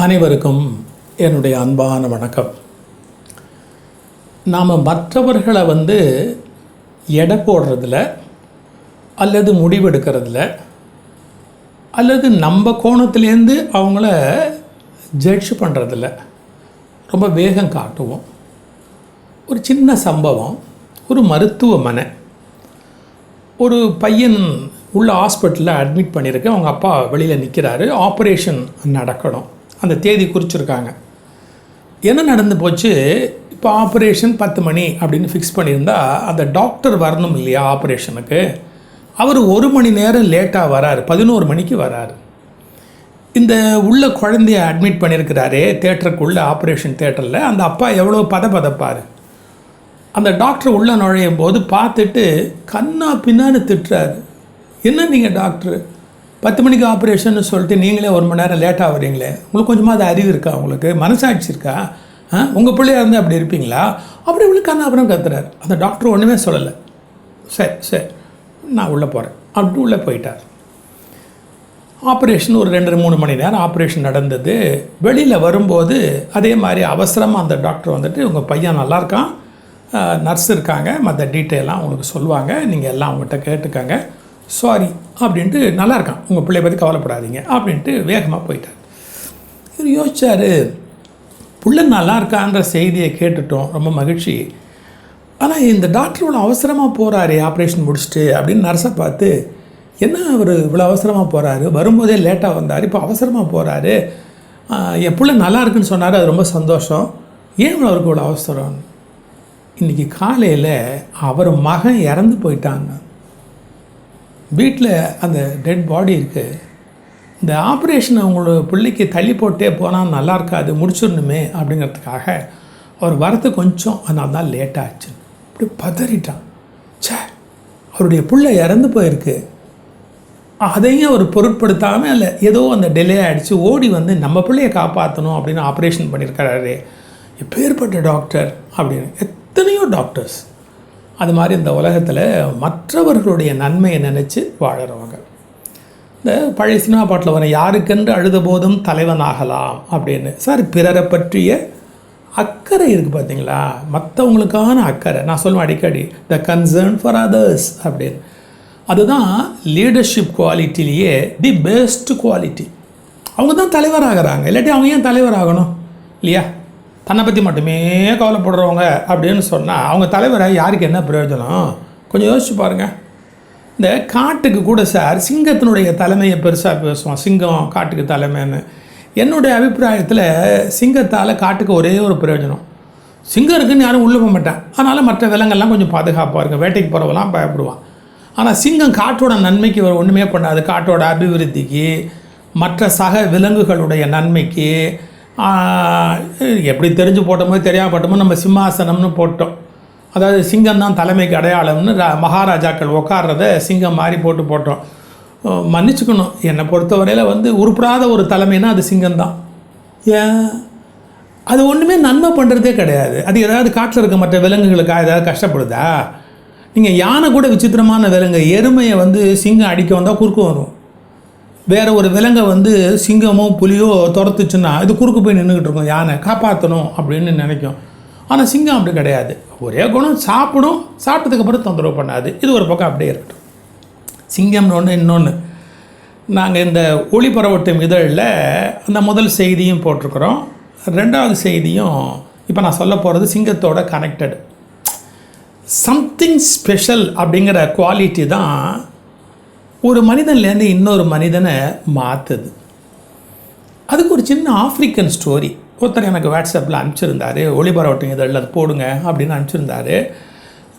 அனைவருக்கும் என்னுடைய அன்பான வணக்கம். நாம் மற்றவர்களை எடை போடுறதில் அல்லது முடிவெடுக்கிறதுல அல்லது நம்ம கோணத்துலேருந்து அவங்கள ஜட்ஜ் பண்ணுறதில்ல ரொம்ப வேகம் காட்டுவோம். ஒரு சின்ன சம்பவம், ஒரு மருத்துவமனை, ஒரு பையன் உள்ள ஹாஸ்பிட்டலில் அட்மிட் பண்ணியிருக்கேன். அவங்க அப்பா வெளியில் நிற்கிறாரு. ஆப்ரேஷன் நடக்கணும், அந்த தேதி குறிச்சிருக்காங்க. என்ன நடந்து போச்சு, இப்போ ஆப்ரேஷன் 10 மணி அப்படின்னு ஃபிக்ஸ் பண்ணியிருந்தா அந்த டாக்டர் வரணும் இல்லையா ஆப்ரேஷனுக்கு. அவர் 1 மணி நேரம் லேட்டாக வராரு, 11 மணிக்கு வராரு. இந்த உள்ள குழந்தைய அட்மிட் பண்ணியிருக்கிறாரே தேட்டருக்குள்ளே, ஆப்ரேஷன் தேட்டரில். அந்த அப்பா எவ்வளோ பதப்பார். அந்த டாக்டர் உள்ளே நுழையும் போது பார்த்துட்டு கண்ணா பின்னான்னு திட்டுறாரு. என்ன நீங்கள் டாக்டர் 10 மணிக்கு ஆப்ரேஷன் சொல்லிட்டு நீங்களே 1 மணி நேரம் லேட்டாக வரீங்களே, உங்களுக்கு கொஞ்சமாக அது அறிவு இருக்கா, உங்களுக்கு மனசாட்சி இருக்கா? உங்கள் பிள்ளையாக இருந்தால் அப்படி இருப்பீங்களா? அப்படி உங்களுக்கு அப்புறம் கத்துறாரு. அந்த டாக்டர் ஒன்றுமே சொல்லலை. சரி நான் உள்ளே போகிறேன் அப்படி உள்ளே போயிட்டார். ஆப்ரேஷன் ஒரு 2-3 மணி நேரம் ஆப்ரேஷன் நடந்தது. வெளியில் வரும்போது அதே மாதிரி அவசரமாக அந்த டாக்டர் உங்கள் பையன் நல்லாயிருக்கான், நர்ஸ் இருக்காங்க, மற்ற டீட்டெயிலாம் உங்களுக்கு சொல்லுவாங்க, நீங்கள் எல்லாம் அவங்ககிட்ட கேட்டுக்கங்க, சாரி அப்படின்ட்டு, நல்லா இருக்கான், உங்கள் பிள்ளைய பற்றி கவலைப்படாதீங்க அப்படின்ட்டு வேகமாக போயிட்டார். இவர் யோசித்தார், பிள்ளை நல்லா இருக்கான்ற செய்தியை கேட்டுட்டோம், ரொம்ப மகிழ்ச்சி. ஆனால் இந்த டாக்டர் இவ்வளோ அவசரமாக போகிறாரு ஆப்ரேஷன் முடிச்சுட்டு அப்படின்னு நர்ஸை பார்த்து, என்ன அவர் இவ்வளோ அவசரமாக போகிறாரு, வரும்போதே லேட்டாக வந்தார், இப்போ அவசரமாக போகிறாரு, என் பிள்ளை நல்லா இருக்குன்னு சொன்னார், அது ரொம்ப சந்தோஷம், ஏன் அவருக்கு இவ்வளோ அவசரம்? இன்றைக்கி காலையில் அவர் மகன் இறந்து போயிட்டாங்க. வீட்டில் அந்த டெட் பாடி இருக்குது. இந்த ஆப்ரேஷனை உங்களோட பிள்ளைக்கு தள்ளி போட்டே போனால் நல்லா இருக்காது, முடிச்சிடணுமே அப்படிங்கிறதுக்காக அவர் வரது கொஞ்சம், அதனால தான் லேட்டாச்சு. இப்படி பதறிட்டான். அவருடைய பிள்ளை இறந்து போயிருக்கு, அதையும் அவர் பொருட்படுத்தாமல் இல்லை, ஏதோ அந்த டிலே ஆகிடுச்சு, ஓடி நம்ம பிள்ளையை காப்பாற்றணும் அப்படின்னு ஆப்ரேஷன் பண்ணியிருக்கிறாரு. எப்பேற்பட்ட டாக்டர் அப்படின்னு. எத்தனையோ டாக்டர்ஸ் அது மாதிரி இந்த உலகத்தில் மற்றவர்களுடைய நன்மையை நினச்சி வாழறவங்க. இந்த பழைய சினிமா பாட்டில் வர யாருக்கென்று அழுத போதும் தலைவன் ஆகலாம் அப்படின்னு. சார், பிறரை பற்றிய அக்கறை இருக்குது பார்த்தீங்களா, மற்றவங்களுக்கான அக்கறை. நான் சொல்லுவேன் அடிக்கடி, த கன்சர்ன் ஃபார் அதர்ஸ் அப்படின்னு. அதுதான் லீடர்ஷிப் குவாலிட்டிலேயே தி பெஸ்ட் குவாலிட்டி. அவங்க தான் தலைவராகிறாங்க, இல்லாட்டி அவங்க ஏன் தலைவராகணும் இல்லையா? தன்னை பற்றி மட்டுமே கவலைப்படுறவங்க அப்படின்னு சொன்னால் அவங்க தலைவராக யாருக்கு என்ன பிரயோஜனம்? கொஞ்சம் யோசிச்சு பாருங்கள். இந்த காட்டுக்கு கூட சார் சிங்கத்தினுடைய தலைமையை பெருசாக பேசுவோம், சிங்கம் காட்டுக்கு தலைமைன்னு. என்னுடைய அபிப்பிராயத்தில் சிங்கத்தால் காட்டுக்கு ஒரே ஒரு பிரயோஜனம், சிங்கம் இருக்குன்னு யாரும் உள்ளே போக மாட்டேன், அதனால் மற்ற விலங்கெல்லாம் கொஞ்சம் பாதுகாப்பாக இருக்கும், வேட்டைக்கு போகிறவெல்லாம் பயப்படுவான். ஆனால் சிங்கம் காட்டோட நன்மைக்கு ஒன்றுமே பண்ணாது, காட்டோட அபிவிருத்திக்கு, மற்ற சக விலங்குகளுடைய நன்மைக்கு. எப்படி தெரிஞ்சு போட்டோமோ தெரியாமல் போட்டோமோ நம்ம சிம்மாசனம்னு போட்டோம். அதாவது சிங்கம் தான் தலைமைக்கு அடையாளம்னு மகாராஜாக்கள் உட்கார்றத சிங்கம் மாதிரி போட்டோம். மன்னிச்சுக்கணும், என்னை பொறுத்தவரையில் உருப்படாத ஒரு தலைமைனா அது சிங்கம்தான். ஏன்? அது ஒன்றுமே நன்மை பண்ணுறதே கிடையாது. அது ஏதாவது காட்டில் இருக்க மற்ற விலங்குகளுக்காக ஏதாவது கஷ்டப்படுதா? நீங்கள் யானை கூட விசித்திரமான விலங்கு, எருமையை சிங்கம் அடிக்க வந்தால் குறுக்கு வரும். வேறு ஒரு விலங்கை சிங்கமோ புலியோ துரத்துச்சுன்னா இது குறுக்கு போய் நின்றுக்கிட்டு இருக்கும், யானை காப்பாற்றணும் அப்படின்னு நினைக்கும். ஆனால் சிங்கம் அப்படி கிடையாது, ஒரே குணம், சாப்பிடும், சாப்பிட்டதுக்கப்புறம் தொந்தரவு பண்ணாது. இது ஒரு பக்கம் அப்படியே இருக்கட்டும். சிங்கம்னு ஒன்று. இன்னொன்று, நாங்கள் இந்த ஒளிபரவட்டும் இதழில் அந்த முதல் செய்தியும் போட்டிருக்கிறோம், 2வது செய்தியும் இப்போ நான் சொல்ல போகிறது சிங்கத்தோட கனெக்டட். சம்திங் ஸ்பெஷல் அப்படிங்கிற குவாலிட்டி தான் ஒரு மனிதன்லேருந்து இன்னொரு மனிதனை மாற்றுது. அதுக்கு ஒரு சின்ன ஆஃப்ரிக்கன் ஸ்டோரி ஒருத்தர் எனக்கு வாட்ஸ்அப்பில் அனுப்பிச்சிருந்தார், ஒளிபரவட்டும் இதழில் அது போடுங்க அப்படின்னு அனுப்பிச்சிருந்தார்.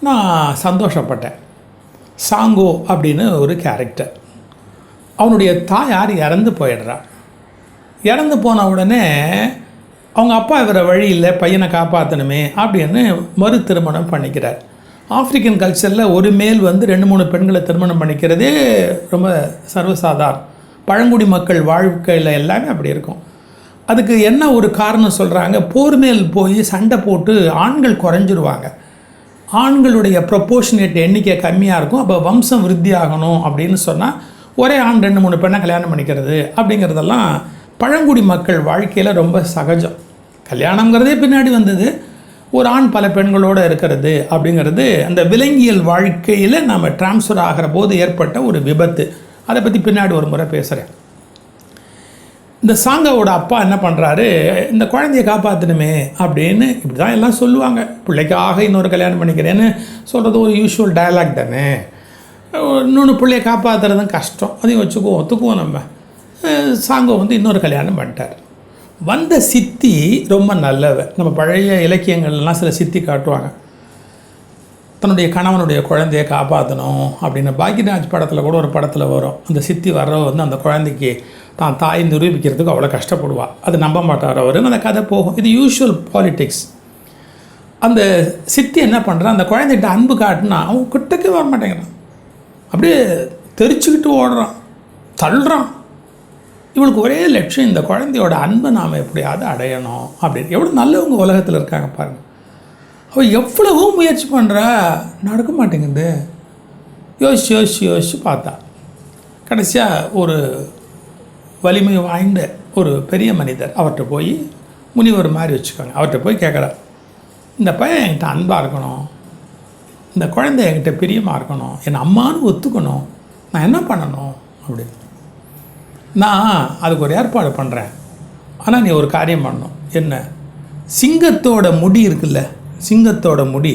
நான் சந்தோஷப்பட்டேன். சாங்கோ அப்படின்னு ஒரு கேரக்டர், அவனுடைய தாயார் இறந்து போயிடுறா. இறந்து போன உடனே அவங்க அப்பா இவரை வழியில் பையனை காப்பாற்றணுமே அப்படின்னு மறு திருமணம் பண்ணிக்கிறார். ஆஃப்ரிக்கன் கல்ச்சரில் ஒரு மேல் 2-3 பெண்களை திருமணம் பண்ணிக்கிறதே ரொம்ப சர்வசாதாரணம். பழங்குடி மக்கள் வாழ்க்கையில் எல்லாமே அப்படி இருக்கும். அதுக்கு என்ன ஒரு காரணம் சொல்கிறாங்க, போர் மேல் போய் சண்டை போட்டு ஆண்கள் குறைஞ்சிருவாங்க, ஆண்களுடைய ப்ரொப்போர்ஷனேட் எண்ணிக்கை கம்மியாக இருக்கும், அப்போ வம்சம் விருத்தி ஆகணும் அப்படின்னு சொன்னால் ஒரே ஆண் 2-3 பெண்ணை கல்யாணம் பண்ணிக்கிறது அப்படிங்கிறதெல்லாம் பழங்குடி மக்கள் வாழ்க்கையில் ரொம்ப சகஜம். கல்யாணங்கிறதே பின்னாடி வந்தது. ஒரு ஆண் பல பெண்களோடு இருக்கிறது அப்படிங்கிறது அந்த விலங்கியல் வாழ்க்கையில் நம்ம டிரான்ஸ்ஃபர் ஆகிற போது ஏற்பட்ட ஒரு விபத்து. அதை பற்றி பின்னாடி ஒரு முறை பேசுகிறேன். இந்த சாங்காவோட அப்பா என்ன பண்ணுறாரு, இந்த குழந்தைய காப்பாற்றணுமே அப்படின்னு இப்படி தான் எல்லாம் சொல்லுவாங்க. பிள்ளைக்காக இன்னொரு கல்யாணம் பண்ணிக்கிறேன்னு சொல்கிறது ஒரு யூஷுவல் டயலாக் தானே. இன்னொன்று பிள்ளைய காப்பாற்றுறதும் கஷ்டம், அதையும் வச்சுக்குவோம், ஒத்துக்குவோம். நம்ம சாங்கோ இன்னொரு கல்யாணம் பண்ணிட்டார். வந்த சித்தி ரொம்ப நல்லவ. நம்ம பழைய இலக்கியங்கள்லாம் சில சித்தி காட்டுவாங்க, தன்னுடைய கணவனுடைய குழந்தைய காப்பாற்றணும் அப்படின்னு. பாக்யராஜ் படத்தில் கூட ஒரு படத்தில் வரும், அந்த சித்தி வர்ற அந்த குழந்தைக்கு தான் தாய் நிரூபிக்கிறதுக்கு அவ்வளோ கஷ்டப்படுவாள். அது நம்ப மாட்டார் அவர், அந்த கதை போகும். இது யூஷுவல் பாலிட்டிக்ஸ். அந்த சித்தி என்ன பண்ணுறான், அந்த குழந்தைகிட்ட அன்பு காட்டுனா அவன் கிட்டக்கே வர மாட்டேங்கிறான், அப்படியே தெரிச்சுக்கிட்டு ஓடுறான், தள்ளுறான். இவளுக்கு ஒரே லட்சியம், இந்த குழந்தையோட அன்பை நாம் எப்படியாவது அடையணும் அப்படின்னு. எவ்வளோ நல்லவங்க உலகத்தில் இருக்காங்க பாருங்கள். அவள் எவ்வளவோ முயற்சி பண்ணுறா, நடக்க மாட்டேங்குது. யோசிச்சு பார்த்தா கடைசியாக ஒரு வலிமை வாய்ந்த ஒரு பெரிய மனிதர், அவர்கிட்ட போய் முனிவர் மாதிரி வச்சுக்கோங்க, அவர்கிட்ட போய் கேட்குறா, இந்த பையன் என்கிட்ட அன்பாக இருக்கணும், இந்த குழந்தை என்கிட்ட பிரியமாக இருக்கணும், என் அம்மானு ஒத்துக்கணும், நான் என்ன பண்ணணும் அப்படின்னு. நான் அதுக்கு ஒரு ஏற்பாடு பண்ணுறேன், ஆனால் நீ ஒரு காரியம் பண்ணணும். என்ன? சிங்கத்தோட முடி இருக்குல்ல, சிங்கத்தோட முடி,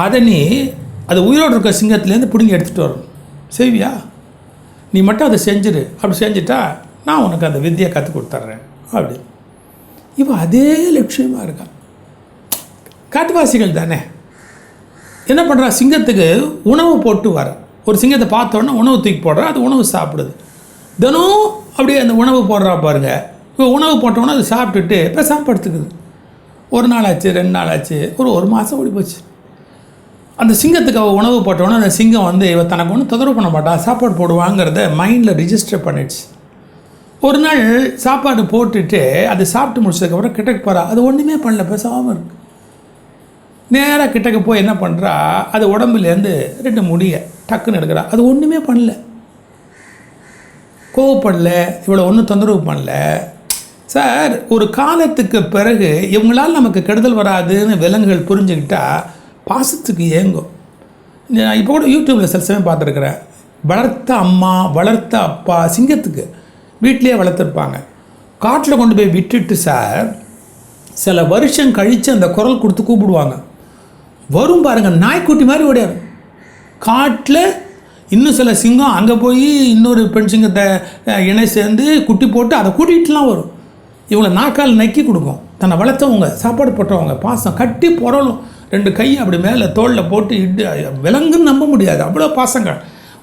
அதை நீ அது உயிரோடு இருக்க சிங்கத்துலேருந்து பிடுங்கி எடுத்துகிட்டு வரணும். செய்வியா? நீ மட்டும் அதை செஞ்சிரு. அப்படி செஞ்சுட்டா நான் உனக்கு அந்த வித்தியை கற்றுக் கொடுத்துட்றேன் அப்படி. இப்போ அதே லட்சியமாக இருக்கா. காட்டுவாசிகள் தானே. என்ன பண்ணுறா, சிங்கத்துக்கு உணவு போட்டு வர. ஒரு சிங்கத்தை பார்த்தோன்னே உணவு தூக்கி போடுறா, அது உணவு சாப்பிடுது. தினம் அப்படியே அந்த உணவு போடுறா பாருங்கள். இப்போ உணவு போட்டோன்னா அது சாப்பிட்டுட்டு இப்போ சாப்பிடுறதுக்குது. ஒரு நாள் ஆச்சு, 2 நாள் ஆச்சு, ஒரு மாதம் ஓடி போச்சு. அந்த சிங்கத்துக்கு அவள் உணவு போட்டோன்னா அந்த சிங்கம் இவ தனக்கு ஒன்றும் தொந்தரவு பண்ண மாட்டா, சாப்பாடு போடுவாங்கிறத மைண்டில் ரிஜிஸ்டர் பண்ணிடுச்சு. ஒரு நாள் சாப்பாடு போட்டுட்டு அது சாப்பிட்டு முடிச்சதுக்கப்புறம் கிட்டக்கு போகிறா, அது ஒன்றுமே பண்ணல, பேசாமல் இருக்கு. நேராக கிட்டக்கு போய் என்ன பண்ணுறா, அது உடம்புலேருந்து 2 முடியை டக்குன்னு எடுக்கிறா, அது ஒன்றுமே பண்ணல, கோவப்படல, இவ்வளோ ஒன்றும் தொந்தரவு பண்ணல. சார், ஒரு காலத்துக்கு பிறகு இவங்களால் நமக்கு கெடுதல் வராதுன்னு விலங்குகள் புரிஞ்சுக்கிட்டா பாசத்துக்கு ஏங்கும். நான் இப்போ கூட யூடியூப்பில் சில சமயம் பார்த்துருக்குறேன், வளர்த்த அம்மா வளர்த்த அப்பா சிங்கத்துக்கு வீட்டிலே வளர்த்துருப்பாங்க, காட்டில் கொண்டு போய் விட்டுட்டு சார் சில வருஷம் கழித்து அந்த குரல் கொடுத்து கூப்பிடுவாங்க. வரும் பாருங்கள், நாய்க்குட்டி மாதிரி ஓடியாரு. காட்டில் இன்னும் சில சிங்கம் அங்கே போய் இன்னொரு பெண் சிங்கத்தை இணை சேர்ந்து குட்டி போட்டு அதை கூட்டிகிட்டுலாம் வரும். இவங்களை நாக்கால் நக்கி கொடுக்கும். தன்னை வளர்த்தவங்க, சாப்பாடு போட்டவங்க, பாசம் கட்டி புரளும். 2 கை அப்படி மேலே தோளில் போட்டு இட்டு, விலங்குன்னு நம்ப முடியாது, அவ்வளோ பாசங்கள்.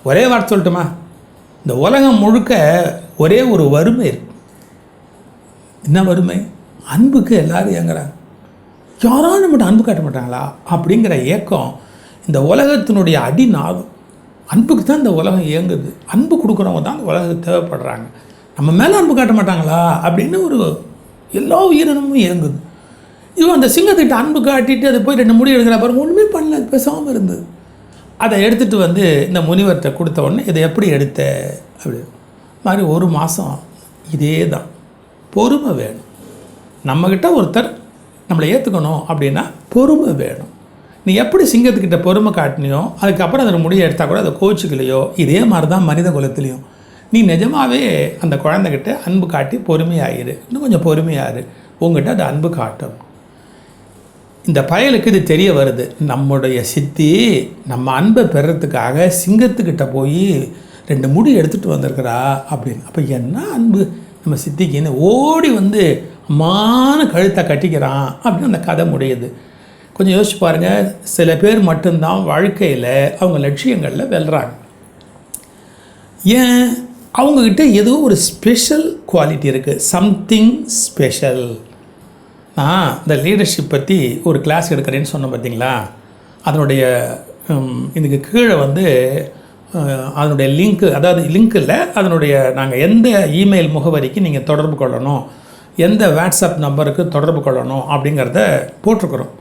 ஒரே வார்த்தை சொல்லட்டுமா, இந்த உலகம் முழுக்க ஒரே ஒரு வறுமை இருக்கு. என்ன வறுமை? அன்புக்கு எல்லோரும் ஏங்குறாங்க. யாராலும் நம்மகிட்ட அன்பு காட்ட மாட்டாங்களா அப்படிங்கிற ஏக்கம் இந்த உலகத்தினுடைய அடிநாதம். அன்புக்கு தான் இந்த உலகம் இயங்குது. அன்பு கொடுக்குறவங்க தான் இந்த உலகத்துக்கு தேவைப்படுறாங்க. நம்ம மேலே அன்பு காட்ட மாட்டாங்களா அப்படின்னு ஒரு எல்லா உயிரினமும் இயங்குது. இவன் அந்த சிங்கத்திட்ட அன்பு காட்டிட்டு அதை போய் 2 முடி எடுக்கிற பாருங்க, ஒன்றுமே பண்ணல, அது பேசாமல் இருந்தது. அதை எடுத்துகிட்டு இந்த முனிவர்கிட்ட கொடுத்த உடனே இதை எப்படி எடுத்த அப்படி மாதிரி 1 மாதம் இதே தான். பொறுமை வேணும். நம்மக்கிட்ட ஒருத்தர் நம்மளை ஏற்றுக்கணும் அப்படின்னா பொறுமை வேணும். நீ எப்படி சிங்கத்துக்கிட்ட பொறுமை காட்டினியோ அதுக்கப்புறம் அதில் முடிய எடுத்தால் கூட அதை கோச்சிக்கலையோ, இதே மாதிரி தான் மனித குலத்துலேயும். நீ நிஜமாகவே அந்த குழந்தைகிட்ட அன்பு காட்டி பொறுமையாயிரு, இன்னும் கொஞ்சம் பொறுமையாரு, உங்கள்கிட்ட அது அன்பு காட்டும். இந்த பயலுக்கு இது தெரிய வருது, நம்முடைய சித்தி நம்ம அன்பை பெறத்துக்காக சிங்கத்துக்கிட்ட போய் 2 முடி எடுத்துகிட்டு வந்திருக்கிறா அப்படின்னு. அப்போ என்ன அன்பு நம்ம சித்திக்குன்னு ஓடி அம்மான கழுத்தை கட்டிக்கிறான் அப்படின்னு அந்த கதை முடியுது. கொஞ்சம் யோசிச்சு பாருங்கள், சில பேர் மட்டும்தான் வாழ்க்கையில் அவங்க லட்சியங்களில் வெல்றாங்க. ஏன்? அவங்கக்கிட்ட ஏதோ ஒரு ஸ்பெஷல் குவாலிட்டி இருக்குது, சம்திங் ஸ்பெஷல். நான் இந்த லீடர்ஷிப் பற்றி ஒரு கிளாஸ் எடுக்கிறேன்னு சொன்னேன் பார்த்தீங்களா, அதனுடைய இதுக்கு கீழே அதனுடைய லிங்க்கு, அதாவது லிங்க் இல்லை, அதனுடைய நாங்கள் எந்த இமெயில் முகவரிக்கு நீங்கள் தொடர்பு கொள்ளணும், எந்த வாட்ஸ்அப் நம்பருக்கு தொடர்பு கொள்ளணும் அப்படிங்கிறத போட்டிருக்கிறோம்.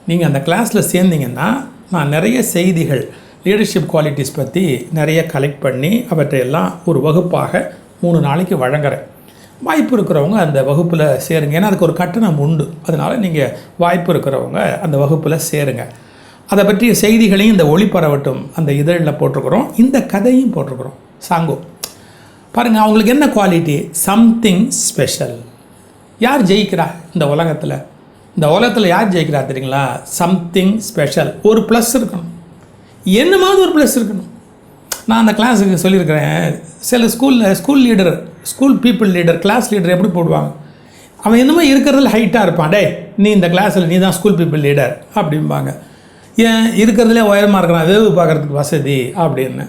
நீங்கள் அந்த கிளாஸில் சேர்ந்தீங்கன்னா நான் நிறைய செய்திகள் லீடர்ஷிப் குவாலிட்டிஸ் பற்றி நிறைய கலெக்ட் பண்ணி அவற்றையெல்லாம் ஒரு வகுப்பாக 3 நாளைக்கு வழங்குறேன். வாய்ப்பு இருக்கிறவங்க அந்த வகுப்பில் சேருங்க. ஏன்னா அதுக்கு ஒரு கட்டணம் உண்டு. அதனால் நீங்கள் வாய்ப்பு இருக்கிறவங்க அந்த வகுப்பில் சேருங்க. அதை பற்றிய செய்திகளையும் இந்த ஒளிபரவட்டும் அந்த இதழில் போட்டிருக்கிறோம். இந்த கதையும் போட்டிருக்கிறோம். சாங்கோ பாருங்கள், அவங்களுக்கு என்ன குவாலிட்டி? Something special. யார் ஜெயிக்கிறா இந்த உலகத்தில்? இந்த உலகத்தில் யார் ஜெயிக்கிறா தெரியுங்களா? Something special. ஒரு ப்ளஸ் இருக்கணும், என்னமாவது ஒரு ப்ளஸ் இருக்கணும். நான் அந்த கிளாஸுக்கு சொல்லியிருக்கிறேன், சில school leader, school people leader, class leader எப்படி போடுவாங்க? அவன் என்னமோ இருக்கிறதுல ஹைட்டாக இருப்பான். டே நீ இந்த கிளாஸில் நீ தான் ஸ்கூல் பீப்புள் லீடர் அப்படிம்பாங்க. ஏன் இருக்கிறதுலே உயரமாக இருக்கிறான், வேவு பார்க்குறதுக்கு வசதி அப்படின்னு.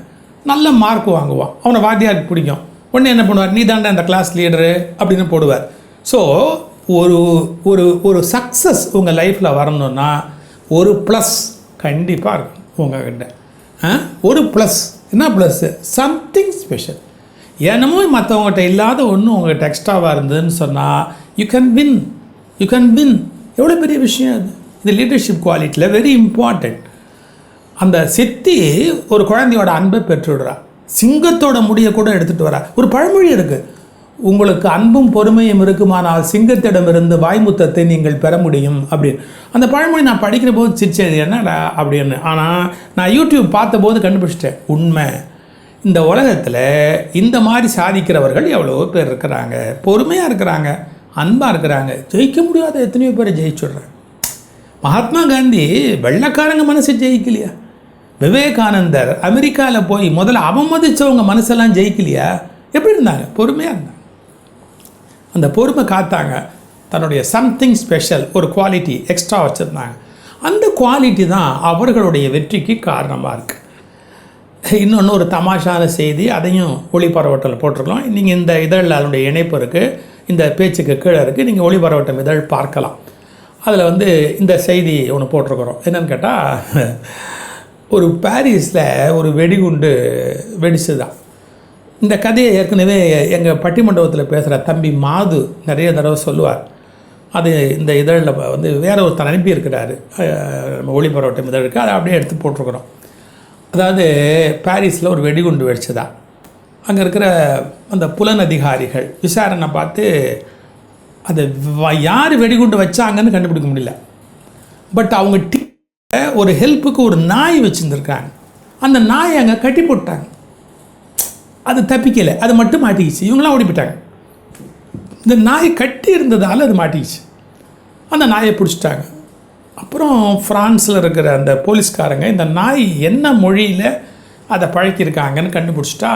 நல்ல மார்க் வாங்குவான், அவனை வாத்தியாருக்கு பிடிக்கும். உடனே என்ன பண்ணுவார்? நீ தாண்டா இந்த கிளாஸ் லீடரு அப்படின்னு போடுவார். ஸோ ஒரு ஒரு ஒரு சக்ஸஸ் உங்கள் லைஃப்பில் வரணுன்னா ஒரு ப்ளஸ் கண்டிப்பாக இருக்கும் உங்கள்கிட்ட. ஒரு ப்ளஸ். என்ன ப்ளஸ்ஸு? Something special. என்னமோ மற்றவங்ககிட்ட இல்லாத ஒன்று உங்கள்கிட்ட எக்ஸ்ட்ராவாக இருந்ததுன்னு சொன்னால் யூ கேன் வின். எவ்வளோ பெரிய விஷயம் அது. இது லீடர்ஷிப் குவாலிட்டியில் வெரி இம்பார்ட்டண்ட். அந்த சித்தி ஒரு குழந்தையோட அன்பை பெற்றுவிடுறா, சிங்கத்தோட முடியை கூட எடுத்துகிட்டு வரா. ஒரு பழமொழி இருக்குது, உங்களுக்கு அன்பும் பொறுமையும் இருக்குமானால் சிங்கத்திடமிருந்து வாய்முத்தத்தை நீங்கள் பெற முடியும் அப்படின்னு. அந்த பழமொழி நான் படிக்கிற போது சிரிச்சது என்னடா அப்படின்னு. ஆனால் நான் யூடியூப் பார்த்தபோது கண்டுபிடிச்சிட்டேன், உண்மை. இந்த உலகத்தில் இந்த மாதிரி சாதிக்கிறவர்கள் எவ்வளோ பேர் இருக்கிறாங்க, பொறுமையாக இருக்கிறாங்க, அன்பாக இருக்கிறாங்க. ஜெயிக்க முடியாத எத்தனையோ பேரை ஜெயிச்சுடுறாங்க. மகாத்மா காந்தி வெள்ளைக்காரங்க மனசை ஜெயிக்கலையா? விவேகானந்தர் அமெரிக்காவில் போய் முதல்ல அவமதித்தவங்க மனசெல்லாம் ஜெயிக்கலையா? எப்படி இருந்தாங்க? பொறுமையாக இருந்தாங்க. அந்த பொறுமை காத்தாங்க. தன்னுடைய சம்திங் ஸ்பெஷல், ஒரு குவாலிட்டி எக்ஸ்ட்ரா வச்சுருந்தாங்க. அந்த குவாலிட்டி தான் அவர்களுடைய வெற்றிக்கு காரணமாக இருக்குது. இன்னொன்று ஒரு தமாஷான செய்தி, அதையும் ஒளிபரவட்டத்தில் போட்டிருக்கலாம். நீங்கள் இந்த இதழில் அதனுடைய இணைப்பு இருக்குது, இந்த பேச்சுக்கு கீழே இருக்குது, நீங்கள் ஒளிபரவட்டம் இதழ் பார்க்கலாம். அதில் இந்த செய்தி ஒன்று போட்டிருக்கிறோம். என்னென்னு கேட்டால், ஒரு பாரிஸில் ஒரு வெடிகுண்டு வெடிச்சு தான். இந்த கதையை ஏற்கனவே எங்கள் பட்டிமண்டபத்தில் பேசுகிற தம்பி மாது நிறைய தடவை சொல்லுவார். அது இந்த இதழில் வேற ஒருத்தர் அனுப்பியிருக்கிறாரு, நம்ம ஒளிபரவட்டம் இதழுக்கு. அதை அப்படியே எடுத்து போட்டிருக்கிறோம். அதாவது பாரிஸில் ஒரு வெடிகுண்டு வெடிச்சுதான். அங்கே இருக்கிற அந்த புலன் அதிகாரிகள் விசாரணை பார்த்து அதை யார் வெடிகுண்டு வச்சாங்கன்னு கண்டுபிடிக்க முடியல. பட் அவங்க ஒரு ஹெல்ப்புக்கு ஒரு நாய் வச்சுருந்துருக்காங்க. அந்த நாயை அங்கே கட்டி போட்டாங்க. அது தப்பிக்கலை, அது மட்டும் மாட்டிக்கிச்சு. இவங்களாம் ஓடி போயிட்டாங்க. இந்த நாய் கட்டி இருந்ததால் அது மாட்டிக்கிச்சு. அந்த நாயை பிடிச்சிட்டாங்க. அப்புறம் ஃப்ரான்ஸில் இருக்கிற அந்த போலீஸ்காரங்க இந்த நாய் என்ன மொழியில் அதை பழக்கியிருக்காங்கன்னு கண்டுபிடிச்சிட்டா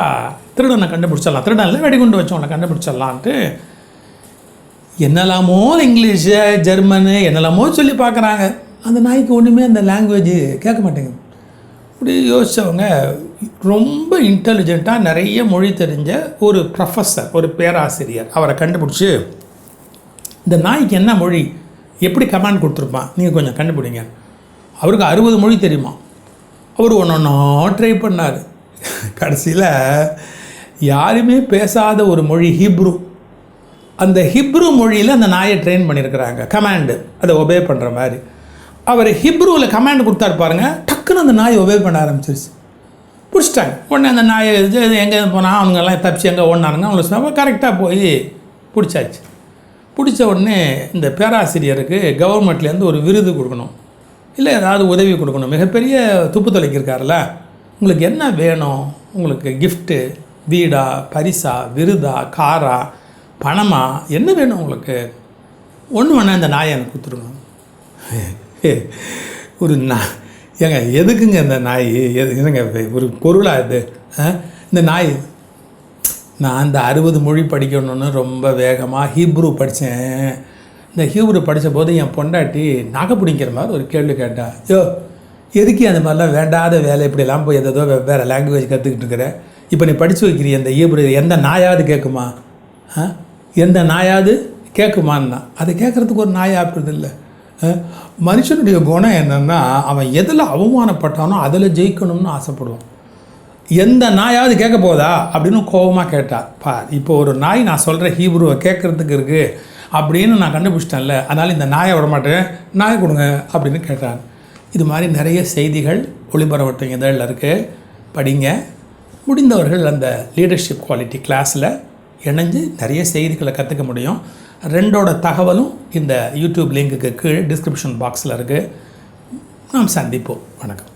திருடனை கண்டுபிடிச்சிடலாம். திருடனில் வெடிகுண்டு வச்சவங்களை கண்டுபிடிச்சிடலான்ட்டு என்னெல்லாமோ இங்கிலீஷு ஜெர்மனு என்னெல்லாமோ சொல்லி பார்க்குறாங்க. அந்த நாய்க்கு ஒன்றுமே அந்த லாங்குவேஜ் கேட்க மாட்டேங்குது. இப்படி யோசித்தவங்க ரொம்ப இன்டெலிஜென்ட்டாக நிறைய மொழி தெரிஞ்ச ஒரு ப்ரொஃபஸர், ஒரு பேராசிரியர், அவரை கண்டுபிடிச்சி இந்த நாய்க்கு என்ன மொழி, எப்படி கமாண்ட் கொடுத்துருப்பான், நீங்கள் கொஞ்சம் கண்டுபிடிங்க. அவருக்கு 60 மொழி தெரியுமா. அவர் ஒன்றா ட்ரை பண்ணார். கடைசியில் யாருமே பேசாத ஒரு மொழி ஹீப்ரு. அந்த ஹிப்ரு மொழியில் அந்த நாயை ட்ரெயின் பண்ணியிருக்கிறாங்க, கமாண்டு அதை ஒபே பண்ணுற மாதிரி. அவர் ஹிப்ருவில் கமாண்டு கொடுத்தாரு பாருங்கள், டக்குன்னு அந்த நாயை ஒபே பண்ண ஆரம்பிச்சிருச்சு. பிடிச்சிட்டாங்க. உடனே அந்த நாயை எங்கே போனால் அவங்கெல்லாம் தப்பிச்சு எங்கே ஓடினானுங்க, அவங்கள சொன்னால் கரெக்டாக போய் பிடிச்சாச்சு. பிடிச்ச உடனே இந்த பேராசிரியருக்கு கவர்மெண்ட்லேருந்து ஒரு விருது கொடுக்கணும், இல்லை ஏதாவது உதவி கொடுக்கணும். மிகப்பெரிய துப்பு தொலைக்கிருக்காருல்ல, உங்களுக்கு என்ன வேணும், உங்களுக்கு கிஃப்ட்டு, வீடா, பரிசா, விருதா, காரா, பணமா, என்ன வேணும் உங்களுக்கு? ஒன்று வேணா இந்த நாயை எனக்கு கொடுத்துருங்க. ஒரு ஏங்க எதுக்குங்க இந்த நாய்? என்னங்க ஒரு பொருளாக இது? இந்த நாய், நான் அந்த 60 மொழி படிக்கணுன்னு ரொம்ப வேகமாக ஹீப்ரு படித்தேன். இந்த ஹீப்ரு படித்த போது என் பொண்டாட்டி நகை பிடிக்கிற மாதிரி ஒரு கேள்வி கேட்டா, யோ எதுக்கு அந்த மாதிரிலாம் வேண்டாத வேலை இப்படிலாம் போய் எதோ வேறு லாங்குவேஜ் கற்றுக்கிட்டு இருக்கிற, இப்போ நீ படித்து வைக்கிறிய இந்த ஹீப்ரு எந்த நாயாவது கேட்குமா? எந்த நாயாவது கேட்குமான்னா, அதை கேட்குறதுக்கு ஒரு நாய் ஆப்பிடுது இல்லை. மனுஷனுடைய குணம் என்னென்னா, அவன் எதில் அவமானப்பட்டானோ அதில் ஜெயிக்கணும்னு ஆசைப்படுவான். எந்த நாயாவது கேட்க போதா அப்படின்னு கோபமாக கேட்டா, இப்போ ஒரு நாய் நான் சொல்கிற ஹீப்ருவை கேட்குறதுக்கு இருக்குது அப்படின்னு நான் கண்டுபிடிச்சிட்டேன்ல, அதனால் இந்த நாயை விடமாட்டேன், நாயை கொடுங்க அப்படின்னு கேட்டான். இது மாதிரி நிறைய செய்திகள் ஒளிபரவட்டும் இதழில் இருக்குது, படிங்க. முடிந்தவர்கள் அந்த லீடர்ஷிப் குவாலிட்டி கிளாஸில் இணைஞ்சு நிறைய செய்திகளை கற்றுக்க முடியும். ரெண்டோட தகவலும் இந்த யூடியூப் லிங்க்குக்கு கீழே டிஸ்கிரிப்ஷன் பாக்ஸில் இருக்குது. நாம் சந்திப்போம். வணக்கம்.